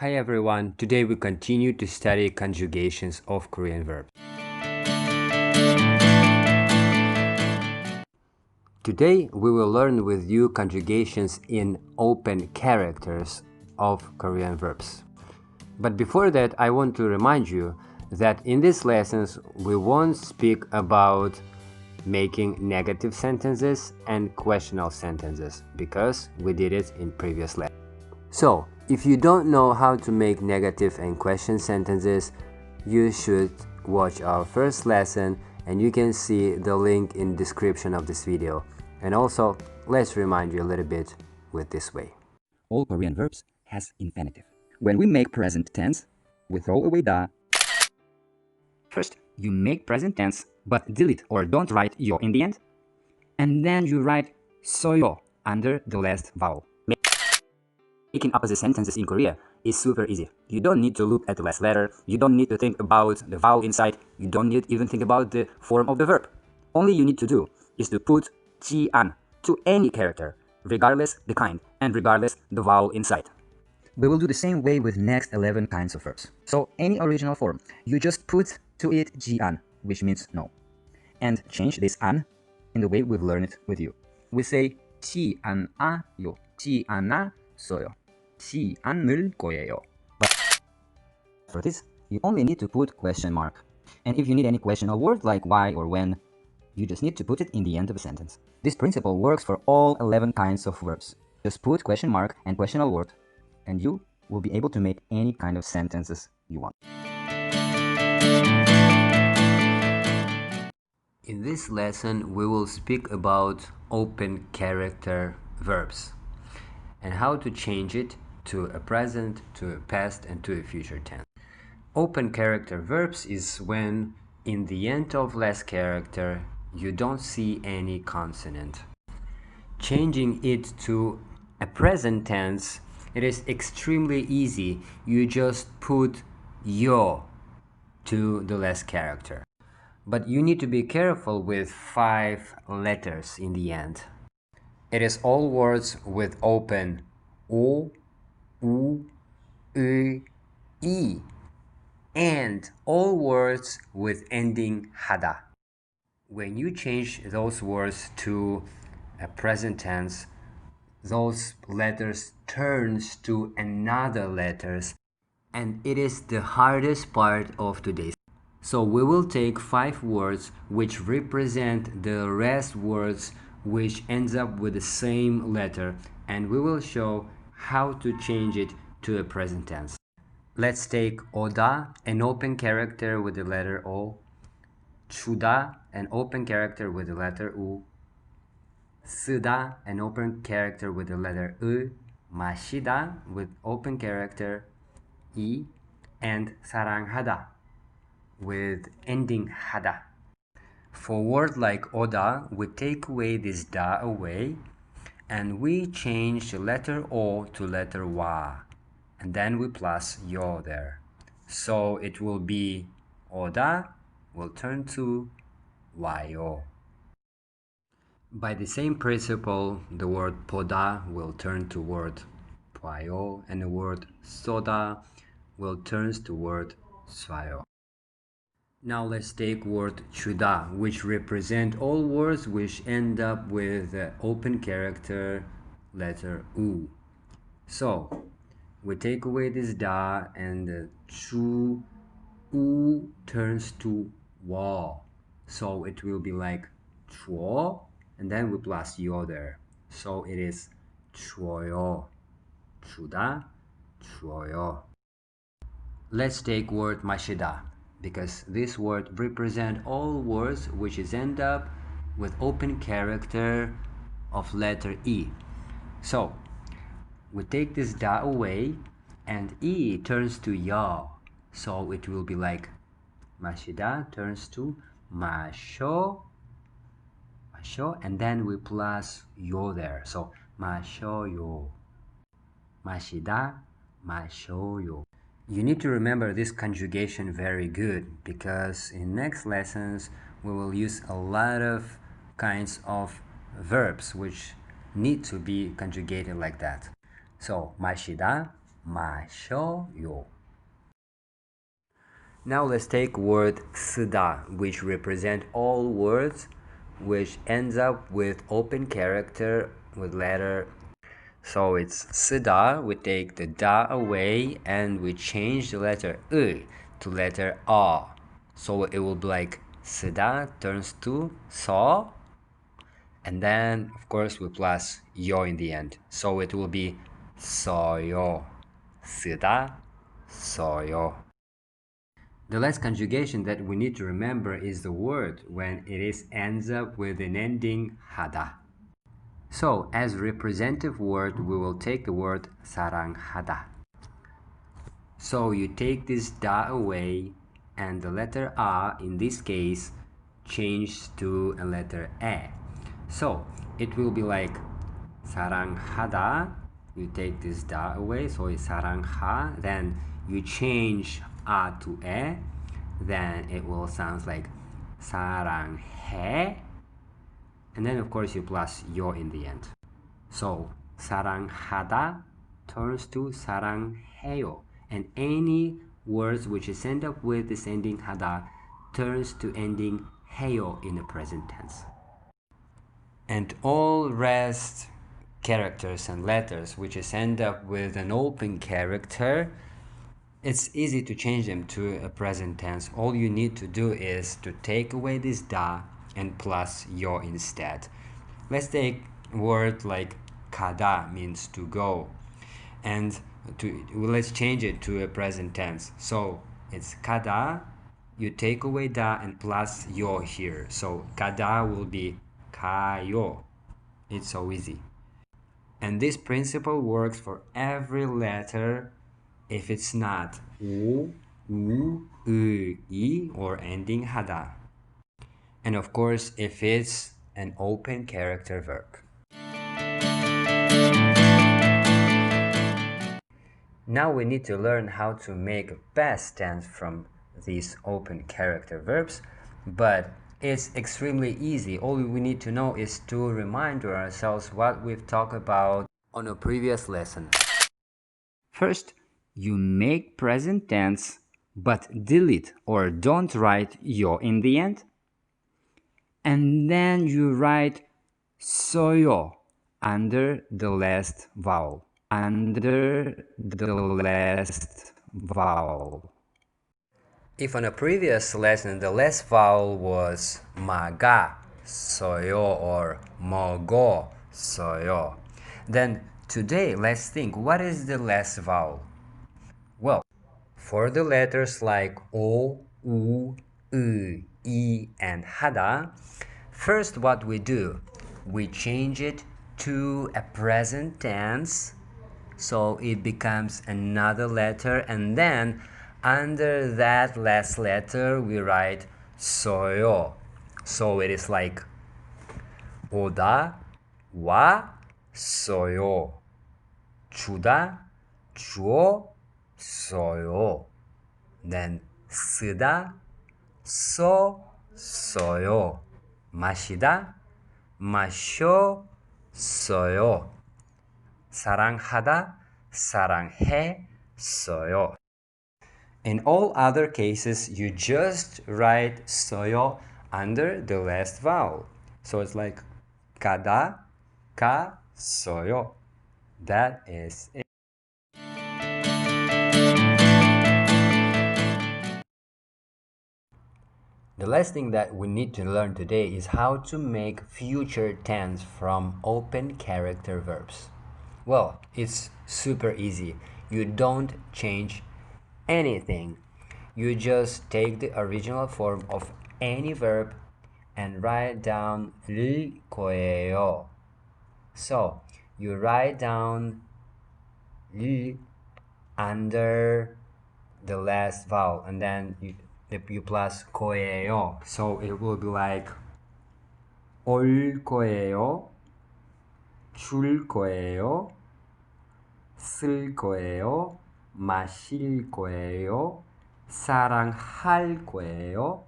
Hi everyone, today we continue to study conjugations of Korean verbs. Today we will learn with you conjugations in open characters of Korean verbs. But before that, I want to remind you that in these lessons we won't speak about making negative sentences and questional sentences because we did it in previous lessons. So, if you don't know how to make negative and question sentences, you should watch our first lesson and you can see the link in the description of this video. And also, let's remind you a little bit with this way. All Korean verbs has infinitive. When we make present tense, we throw away the. First, you make present tense, but delete or don't write yo in the end. And then you write soyo under the last vowel. Making opposite sentences in Korea is super easy. You don't need to look at the last letter. You don't need to think about the vowel inside. You don't need even think about the form of the verb. Only you need to do is to put ji an to any character, regardless the kind and regardless the vowel inside. We will do the same way with next 11 kinds of verbs. So any original form, you just put to it ji an, which means no. And change this an in the way we've learned it with you. We say ji an a요, ji 않았어요, ji 않을 거예요. But for this, you only need to put question mark. And if you need any questional word like why or when, you just need to put it in the end of a sentence. This principle works for all 11 kinds of verbs. Just put question mark and questional word, and you will be able to make any kind of sentences you want. In this lesson, we will speak about open character verbs and how to change it to a present, to a past, and to a future tense. Open character verbs is when in the end of last character you don't see any consonant. Changing it to a present tense, it is extremely easy. You just put yo to the last character. But you need to be careful with 5 letters in the end. It is all words with open o, u, ü, i, and all words with ending hada. When you change those words to a present tense, those letters turns to another letters, and it is the hardest part of today's. So we will take 5 words which represent the rest words which ends up with the same letter, and we will show how to change it to a present tense. Let's take oda, an open character with the letter O, chuda, an open character with the letter U, 쓰다, an open character with the letter 으, 마시다 with open character 이, and 사랑하다 with ending hada. For word like oda, we take away this da away and we change the letter O to letter wa, and then we plus yo there. So it will be oda will turn to wayo. By the same principle, the word poda will turn to word poyo, and the word soda will turn to word swayo. Now let's take word chuda, which represent all words which end up with the open character letter u. So we take away this da and the chu u turns to wa. So it will be like chuo, and then we plus yo there. So it is chuoyo, chuda, chuoyo. Let's take word mashida, because this word represent all words which is end up with open character of letter E. So we take this da away and E turns to ya. So it will be like mashida turns to masho, masho, and then we plus yo there. So mashoyo, mashida, mashoyo. You need to remember this conjugation very good, because in next lessons we will use a lot of kinds of verbs which need to be conjugated like that. So mashida 마셔요. Now let's take word 쓰다, which represent all words which ends up with open character with letter. So it's 쓰다, we take the da away and we change the letter 으 to letter a. So it will be like 쓰다 turns to 서, and then of course we plus 요 in the end. So it will be 써요, 쓰다, 써요. The last conjugation that we need to remember is the word when ends up with an ending 하다. So as representative word, we will take the word 사랑하다. So you take this da away and the letter a in this case changes to a letter e. So it will be like 사랑하다. You take this da away, so it's 사랑하. Then you change a to e. Then it will sound like 사랑해. And then of course you plus 요 in the end. So 사랑하다 turns to 사랑해요. And any words which is end up with this ending 하다 turns to ending 해요 in the present tense. And all rest characters and letters which is end up with an open character, it's easy to change them to a present tense. All you need to do is to take away this da and plus 요 instead. Let's take a word like 가다 means to go, and let's change it to a present tense. So it's 가다, you take away da and plus 요 here. So 가다 will be 가요. It's so easy. And this principle works for every letter if it's not 오, 우, 으, 이 or ending 하다. And of course if it's an open character verb. Now we need to learn how to make a past tense from these open character verbs, but it's extremely easy. All we need to know is to remind ourselves what we've talked about on a previous lesson. First, you make present tense but delete or don't write 요 in the end. And then you write 써요 under the last vowel. Under the last vowel. If on a previous lesson the last vowel was 마가 써요 or 먹어 써요, then today let's think, what is the last vowel? Well, for the letters like O, U, 으, 이, and 하다, first what we do, we change it to a present tense, so it becomes another letter, and then under that last letter we write 써요. So it is like 오다, 와, 써요. 주다, 주어, 써요. Then 쓰다, 써, 써요. 마시다, 마셔, 써요. 사랑하다, 사랑해, 써요. In all other cases, you just write 써요 under the last vowel. So it's like 가다, 가, 써요. That is it. The last thing that we need to learn today is how to make future tense from open character verbs. Well, it's super easy. You don't change anything. You just take the original form of any verb and write down 를 거예요. So you write down 를 under the last vowel, and then you plus 거예요. So it will be like 올 거예요, 줄 거예요, 쓸 거예요, 마실 거예요, 사랑할 거예요,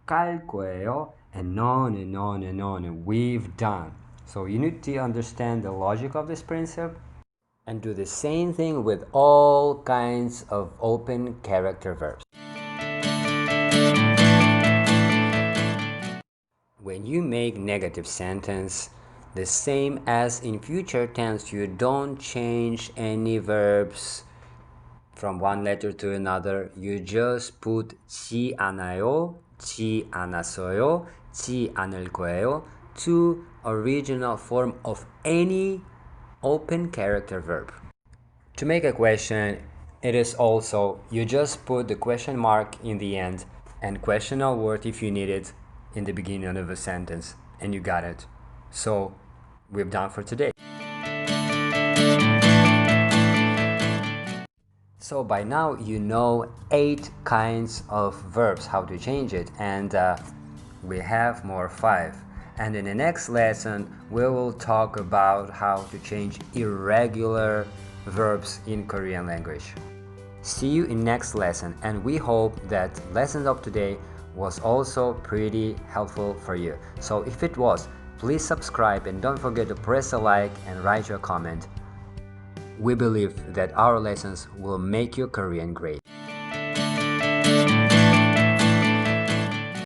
깔 거예요, and on and on and on. And we've done. So you need to understand the logic of this principle. And do the same thing with all kinds of open character verbs. When you make negative sentence, the same as in future tense, you don't change any verbs from one letter to another. You just put 지 않아요, 지 않았어요, 지 않을 거예요 to original form of any open character verb. To make a question, it is also, you just put the question mark in the end and questional word if you need it in the beginning of a sentence, and you got it. So we're done for today. So by now you know 8 kinds of verbs, how to change it, and we have more 5. And in the next lesson we will talk about how to change irregular verbs in Korean language. See you in next lesson, and we hope that lesson of today was also pretty helpful for you. So if it was, please subscribe and don't forget to press a like and write your comment. We believe that our lessons will make your Korean great.